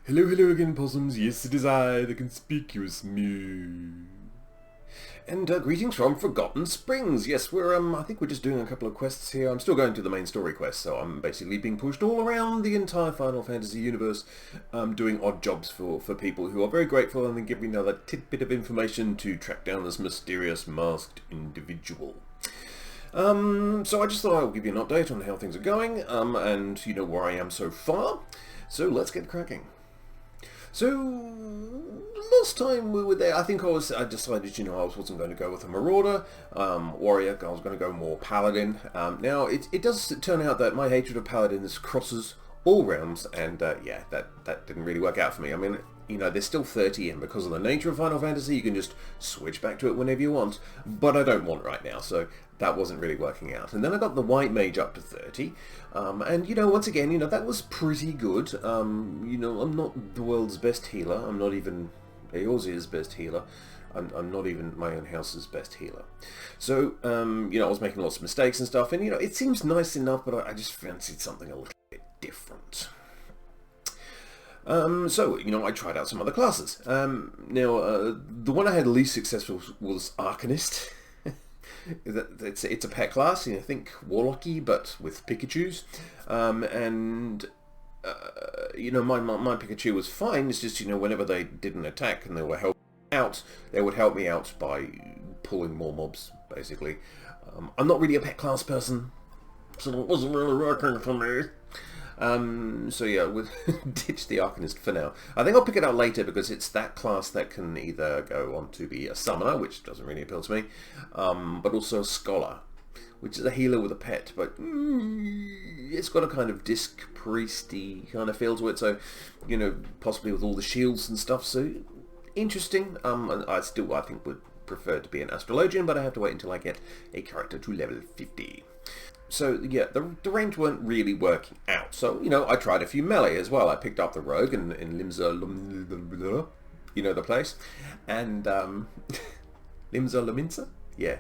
Hello, hello again, possums. Yes, it is I, the conspicuous Mew. And greetings from Forgotten Springs. Yes, I think we're just doing a couple of quests here. I'm still going to the main story quest, so I'm basically being pushed all around the entire Final Fantasy universe, doing odd jobs for people who are very grateful and then give me another tidbit of information to track down this mysterious masked individual. So I just thought I would give you an update on how things are going, and where I am so far. So let's get cracking. So, last time we were there, I think I decided, I wasn't going to go with a Marauder, Warrior, I was going to go more Paladin. Now, it does turn out that my hatred of Paladins crosses all realms, and yeah, that didn't really work out for me. I mean, there's still 30, and because of the nature of Final Fantasy, you can just switch back to it whenever you want, but I don't want right now, so that wasn't really working out. And then I got the White Mage up to 30, and once again, that was pretty good. I'm not the world's best healer, I'm not even Eorzea's best healer, I'm not even my own house's best healer. So, I was making lots of mistakes and stuff, and it seems nice enough, but I just fancied something a little bit different. So, I tried out some other classes. Now, the one I had least success was Arcanist. It's a pet class, I think Warlocky, but with Pikachus. And my Pikachu was fine. It's just, whenever they did an attack and they were helping out, they would help me out by pulling more mobs, basically. I'm not really a pet class person, so it wasn't really working for me. So yeah, we'll ditch the Arcanist for now. I think I'll pick it up later because it's that class that can either go on to be a summoner, which doesn't really appeal to me, but also a scholar, which is a healer with a pet, but it's got a kind of disc priesty kind of feel to it, so, possibly with all the shields and stuff, so interesting. I think would prefer to be an astrologian, but I have to wait until I get a character to level 50. So, yeah, the range weren't really working out. So, I tried a few melee as well. I picked up the rogue in Limsa, the place. And, Limsa Lominsa? Yeah.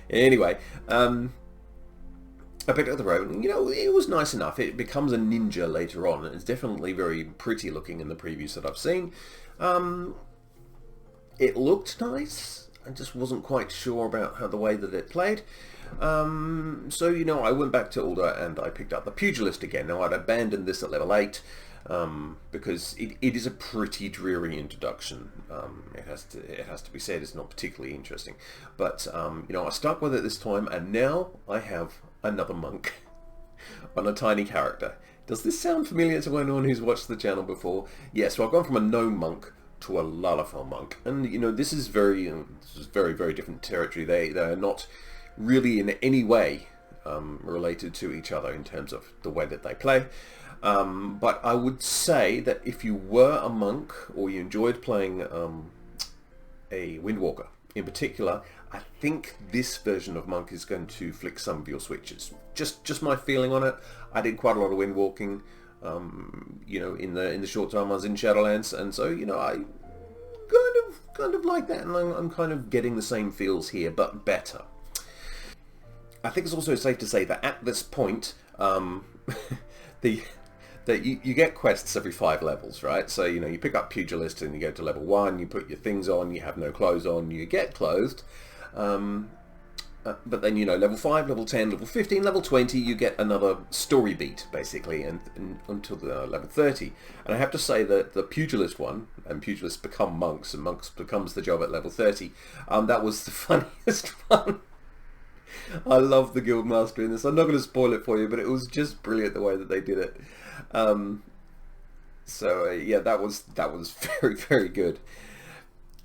Anyway, I picked up the rogue, and, it was nice enough. It becomes a ninja later on, and it's definitely very pretty looking in the previews that I've seen. It looked nice. I just wasn't quite sure about the way that it played. So, I went back to Ulder and I picked up the Pugilist again. Now, I'd abandoned this at level 8 because it is a pretty dreary introduction. It has to be said, it's not particularly interesting. But, I stuck with it this time, and now I have another monk on a tiny character. Does this sound familiar to anyone who's watched the channel before? Yeah, so I've gone from a gnome monk to a Lalafell monk. And, this is very, very different territory. They are not really in any way related to each other in terms of the way that they play. But I would say that if you were a monk or you enjoyed playing a Windwalker in particular, I think this version of monk is going to flick some of your switches. Just my feeling on it. I did quite a lot of windwalking, in the short time I was in Shadowlands, and so I kind of like that, and I'm kind of getting the same feels here, but better. I think it's also safe to say that at this point, you get quests every 5 levels, right? So, you pick up Pugilist and you go to level 1, you put your things on, you have no clothes on, you get clothed. But then, level 5, level 10, level 15, level 20, you get another story beat, basically, and until level 30. And I have to say that the Pugilist one, and Pugilists become monks, and monks becomes the job at level 30, that was the funniest one. I love the Guildmaster in this. I'm not going to spoil it for you, but it was just brilliant the way that they did it. Yeah, that was very, very good.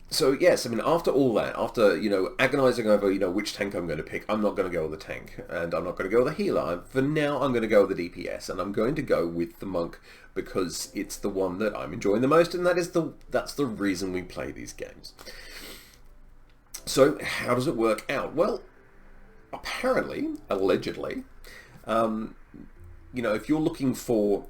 So yes, I mean, after all that, after, agonizing over, which tank I'm going to pick, I'm not going to go with the tank, and I'm not going to go with the healer. For now, I'm going to go with the DPS, and I'm going to go with the monk because it's the one that I'm enjoying the most, and that's the reason we play these games. So how does it work out? Well, apparently, allegedly, if you're looking for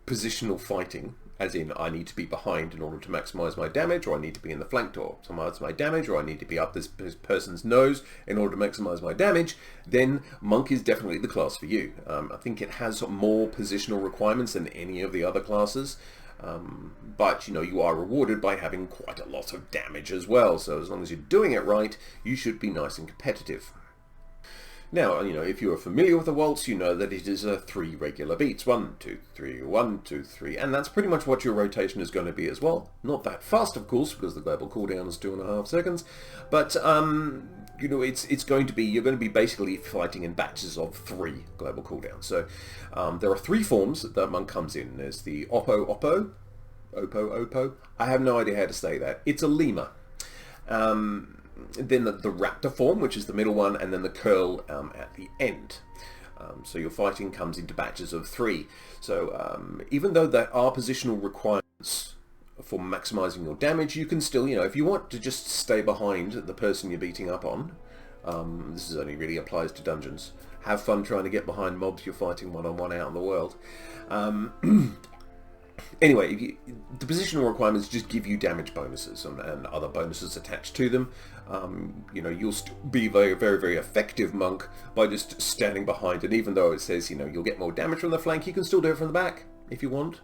positional fighting, as in I need to be behind in order to maximize my damage, or I need to be in the flank to optimize my damage, or I need to be up this person's nose in order to maximize my damage, then Monk is definitely the class for you. I think it has more positional requirements than any of the other classes. But, you know, you are rewarded by having quite a lot of damage as well. So as long as you're doing it right, you should be nice and competitive. Now, you know, if you are familiar with the waltz, you know that it is 3 regular beats. 1, 2, 3, 1, 2, 3. And that's pretty much what your rotation is going to be as well. Not that fast, of course, because the global cooldown is 2.5 seconds. But, you know, it's going to be, you're going to be basically fighting in batches of 3 global cooldowns. So there are 3 forms that the monk comes in. There's the opo-opo, opo-opo. I have no idea how to say that. It's a lemur. Then the raptor form, which is the middle one, and then the curl at the end. So your fighting comes into batches of 3. So even though there are positional requirements for maximizing your damage, you can still, you know, if you want to just stay behind the person you're beating up on, this is only really applies to dungeons. Have fun trying to get behind mobs you're fighting one-on-one out in the world. Anyway, the positional requirements just give you damage bonuses and other bonuses attached to them. You know, you'll be a very, very, very effective monk by just standing behind. And even though it says, you know, you'll get more damage from the flank, you can still do it from the back if you want.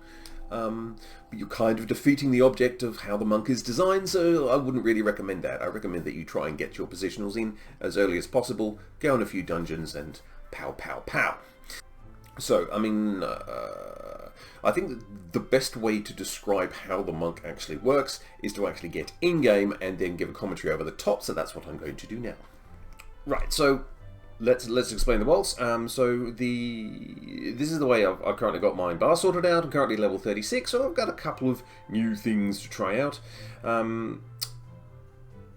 But you're kind of defeating the object of how the monk is designed, so I wouldn't really recommend that. I recommend that you try and get your positionals in as early as possible, go in a few dungeons, and pow, pow, pow. So, I mean, I think that the best way to describe how the monk actually works is to actually get in-game and then give a commentary over the top, so that's what I'm going to do now. Right, so let's explain the waltz. So this is the way I've currently got my bar sorted out. I'm currently level 36, so I've got a couple of new things to try out.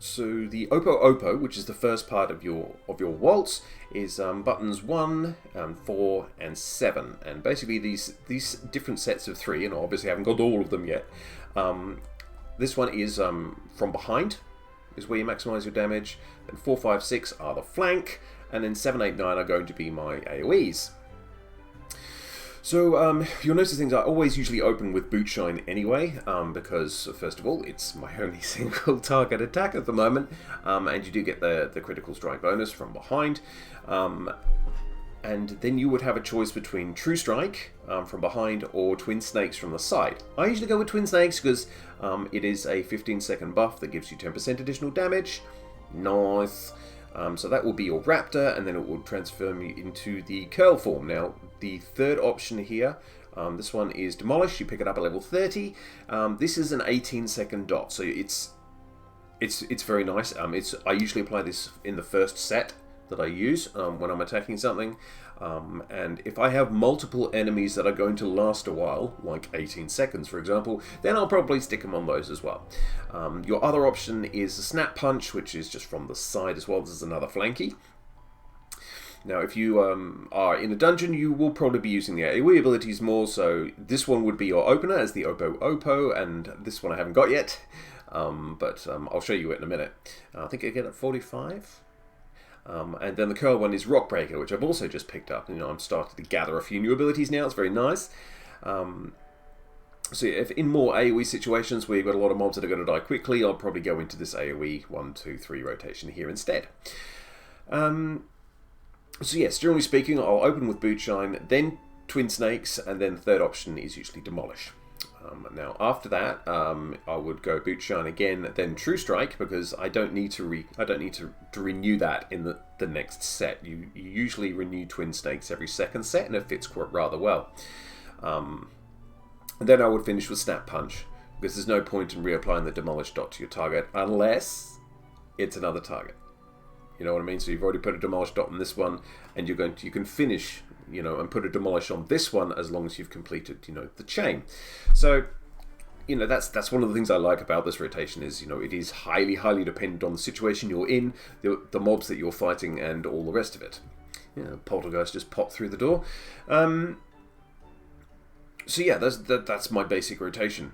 So the opo-opo, which is the first part of your waltz, is buttons 1, 4, and 7, and basically these different sets of 3, and obviously I haven't got all of them yet. This one is from behind, is where you maximize your damage. Then 4, 5, 6 are the flank, and then 7, 8, 9 are going to be my AoEs. So you'll notice things I always usually open with boot shine anyway, because first of all it's my only single target attack at the moment, and you do get the critical strike bonus from behind, and then you would have a choice between True Strike from behind or Twin Snakes from the side. I usually go with Twin Snakes because it is a 15-second buff that gives you 10% additional damage. Nice. So that will be your Raptor, and then it will transform you into the Curl form. Now, the third option here, this one is Demolish. You pick it up at level 30. This is an 18-second dot, so it's very nice. I usually apply this in the first set that I use when I'm attacking something. And if I have multiple enemies that are going to last a while, like 18 seconds for example, then I'll probably stick them on those as well. Your other option is a Snap Punch, which is just from the side as well. This is another flanky. Now if you are in a dungeon, you will probably be using the AoE abilities more, so this one would be your opener as the Opo-Opo, and this one I haven't got yet, but I'll show you it in a minute. I think I get it 45. And then the curl one is Rock Breaker, which I've also just picked up. You know, I'm starting to gather a few new abilities now. It's very nice. So if in more AoE situations where you've got a lot of mobs that are going to die quickly, I'll probably go into this AoE 1, 2, 3 rotation here instead. So yes, generally speaking, I'll open with Boot Shine, then Twin Snakes, and then the third option is usually Demolish. Now after that, I would go Boot Shine again, then True Strike, because I don't need to renew that in the next set. You usually renew Twin Snakes every second set, and it fits quite rather well. And then I would finish with Snap Punch, because there's no point in reapplying the Demolish dot to your target unless it's another target. You know what I mean? So you've already put a Demolish dot on this one, and you can finish, you know, and put a Demolish on this one as long as you've completed, you know, the chain. So, you know, that's one of the things I like about this rotation is, you know, it is highly, highly dependent on the situation you're in, the mobs that you're fighting, and all the rest of it. You know, Poltergeist just popped through the door. So yeah, that's my basic rotation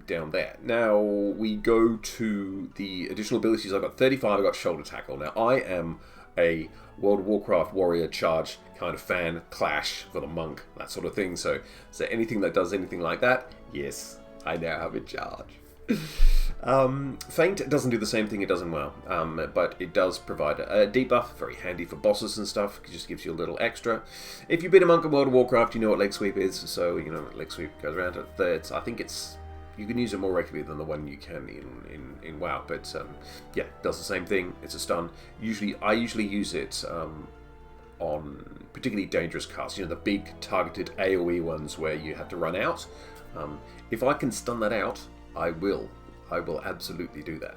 down there. Now we go to the additional abilities. I've got 35. I've got Shoulder Tackle. Now I am a World of Warcraft warrior charge kind of fan, clash for the monk, that sort of thing. So anything that does anything like that, yes, I now have a charge. Feint doesn't do the same thing it does in WoW, but it does provide a debuff, very handy for bosses and stuff. It just gives you a little extra. If you've been a monk in World of Warcraft, you know what leg sweep is, so you know leg sweep goes around at thirds. I think you can use it more regularly than the one you can in WoW, but yeah, it does the same thing. It's a stun. I usually use it on particularly dangerous casts, you know, the big targeted AoE ones where you have to run out. If I can stun that out, I will absolutely do that.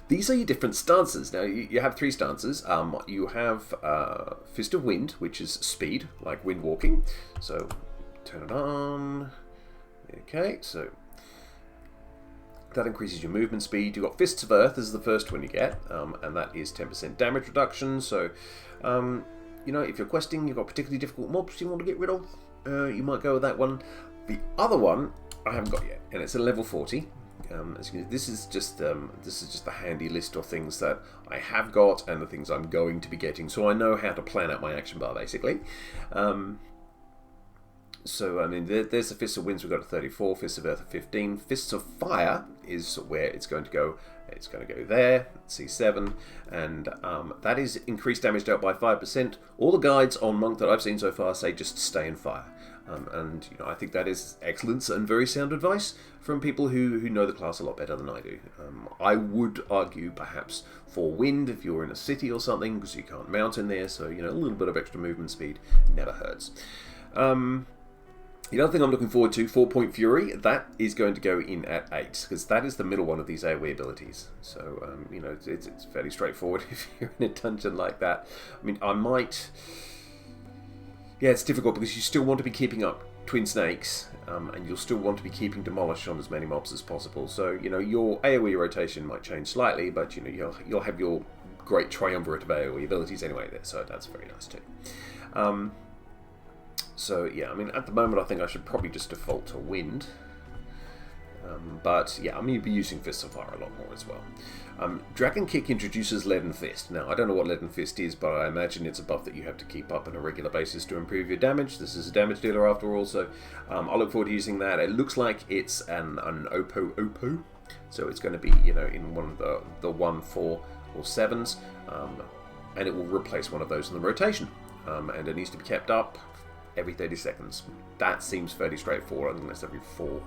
These are your different stances. Now, you have 3 stances. You have Fist of Wind, which is speed, like wind walking. So, turn it on. Okay, so that increases your movement speed. You've got Fists of Earth, this is the first one you get, and that is 10% damage reduction. So, you know, if you're questing, you've got particularly difficult mobs you want to get rid of, you might go with that one. The other one I haven't got yet, and it's a level 40. This is just the handy list of things that I have got and the things I'm going to be getting, so I know how to plan out my action bar basically. So I mean, there's the Fists of Winds. We've got a 34, Fists of Earth at 15, Fists of Fire is where it's going to go. It's going to go there, C7, and that is increased damage dealt by 5%. All the guides on Monk that I've seen so far say just stay in fire. And you know, I think that is excellent and very sound advice from people who know the class a lot better than I do. I would argue perhaps for wind if you're in a city or something, because you can't mount in there, so you know, a little bit of extra movement speed never hurts. The other thing I'm looking forward to, 4-Point Fury, that is going to go in at 8, because that is the middle one of these AoE abilities. So, you know, it's fairly straightforward if you're in a dungeon like that. I mean, I might... Yeah, it's difficult because you still want to be keeping up Twin Snakes, and you'll still want to be keeping Demolish on as many mobs as possible. So, you know, your AoE rotation might change slightly, but, you know, you'll have your great triumvirate of AoE abilities anyway there, so that's very nice too. So, yeah, I mean, at the moment I think I should probably just default to Wind. But, yeah, I'm going to be using Fists of Fire a lot more as well. Dragon Kick introduces Leaden Fist. Now, I don't know what Leaden Fist is, but I imagine it's a buff that you have to keep up on a regular basis to improve your damage. This is a damage dealer after all, so I look forward to using that. It looks like it's an opo-opo, so it's going to be, you know, in one of the 1, 4, or 7s, and it will replace one of those in the rotation. And it needs to be kept up every 30 seconds. That seems fairly straightforward, unless every 4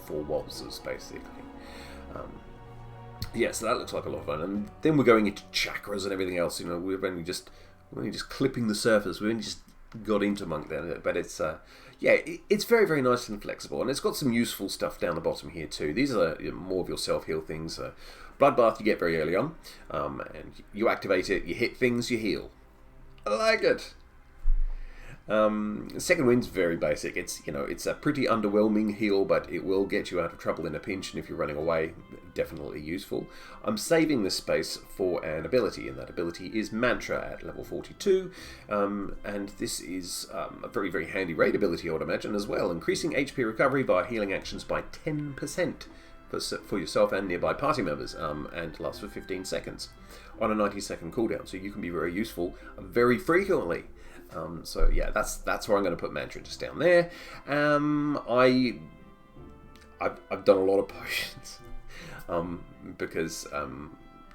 Waltzes, basically. Yeah, so that looks like a lot of fun. And then we're going into chakras and everything else. You know, we're only just clipping the surface. We only just got into Monk then, but it's yeah, it's very, very nice and flexible, and it's got some useful stuff down the bottom here too. These are more of your self-heal things. Bloodbath you get very early on, and you activate it, you hit things, you heal. I like it. Second Wind's very basic. It's, you know, it's a pretty underwhelming heal, but it will get you out of trouble in a pinch, and if you're running away, definitely useful. I'm saving this space for an ability, and that ability is Mantra at level 42, and this is a very, very handy raid ability, I would imagine, as well, increasing HP recovery via healing actions by 10% for yourself and nearby party members, and lasts for 15 seconds on a 90-second cooldown, so you can be very useful very frequently. So yeah, that's where I'm going to put Mantra, just down there. I've done a lot of potions, because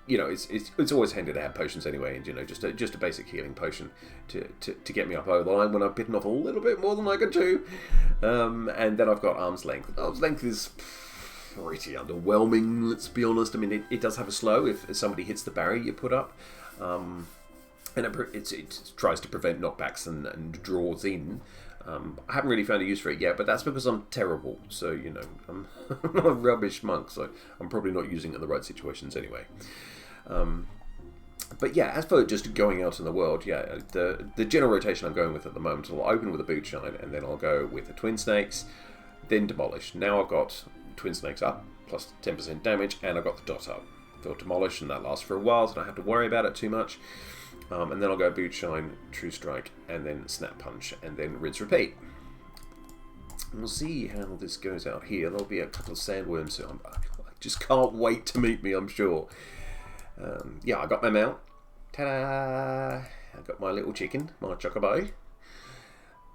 you know, it's always handy to have potions anyway, and you know, just a basic healing potion to get me up over the line when I've bitten off a little bit more than I could chew. And then I've got Arm's Length. Arm's Length is pretty underwhelming, let's be honest. I mean, it does have a slow if somebody hits the barrier you put up. And it tries to prevent knockbacks and draws in. I haven't really found a use for it yet, but that's because I'm terrible. So, you know, I'm not a rubbish monk, so I'm probably not using it in the right situations anyway. But yeah, as for just going out in the world, yeah, the general rotation I'm going with at the moment, I'll open with a Boot Shine, and then I'll go with the Twin Snakes, then Demolish. Now I've got Twin Snakes up, plus 10% damage, and I've got the Dot up. They'll Demolish, and that lasts for a while, so I don't have to worry about it too much. And then I'll go Boot Shine, True Strike, and then Snap Punch, and then Rinse Repeat. We'll see how this goes out here. There'll be a couple of sandworms, so I just can't wait to meet me, I'm sure. Yeah, I got my mount. Ta-da! I got my little chicken, my chocobo.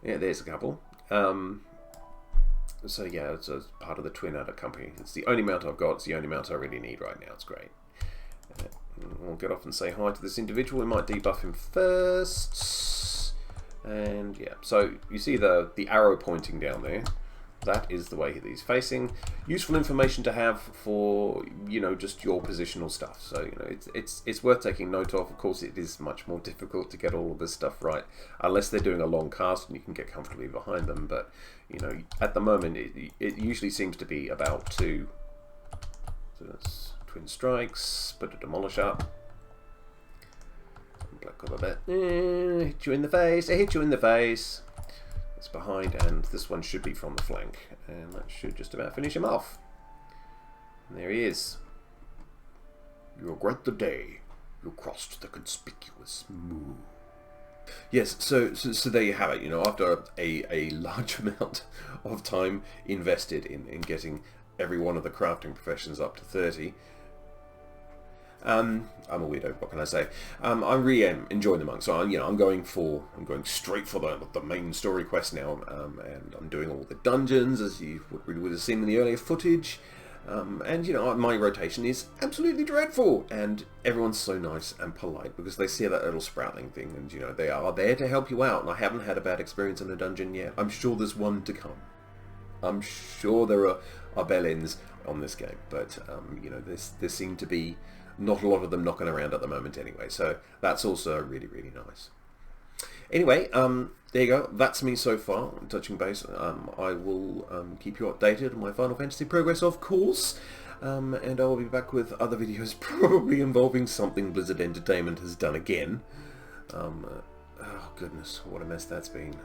Yeah, there's a couple. So yeah, it's a part of the twin adder company. It's the only mount I've got. It's the only mount I really need right now. It's great. We'll get off and say hi to this individual. We might debuff him first. And yeah, so you see the arrow pointing down there. That is the way he's facing. Useful information to have for, you know, just your positional stuff. So, you know, it's worth taking note of. Of course, it is much more difficult to get all of this stuff right, unless they're doing a long cast and you can get comfortably behind them. But, you know, at the moment, it usually seems to be about 2. So that's twin strikes, put a demolish up. Black up a bit. Hit you in the face. I hit you in the face. It's behind, and this one should be from the flank, and that should just about finish him off. And there he is. You regret the day you crossed the conspicuous moo. Yes, so there you have it. You know, after a large amount of time invested in getting every one of the crafting professions up to 30. I'm a weirdo. What can I say? I really am enjoying the monk. So I'm going straight for the main story quest now, and I'm doing all the dungeons as you would have seen in the earlier footage. And you know, my rotation is absolutely dreadful, and everyone's so nice and polite because they see that little sprouting thing, and you know they are there to help you out. And I haven't had a bad experience in a dungeon yet. I'm sure there's one to come. I'm sure there are bell-ends on this game, but you know, there seem to be not a lot of them knocking around at the moment anyway, so that's also really, really nice. Anyway, there you go. That's me so far, touching base. I will keep you updated on my Final Fantasy progress, of course, and I'll be back with other videos probably involving something Blizzard Entertainment has done again. Oh goodness, what a mess that's been.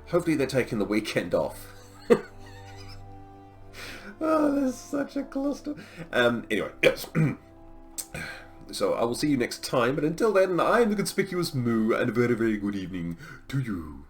Hopefully they're taking the weekend off. Oh, there's such a cluster. Anyway, yes. So I will see you next time, but until then, I am the Conspicuous Moo, and a very, very good evening to you.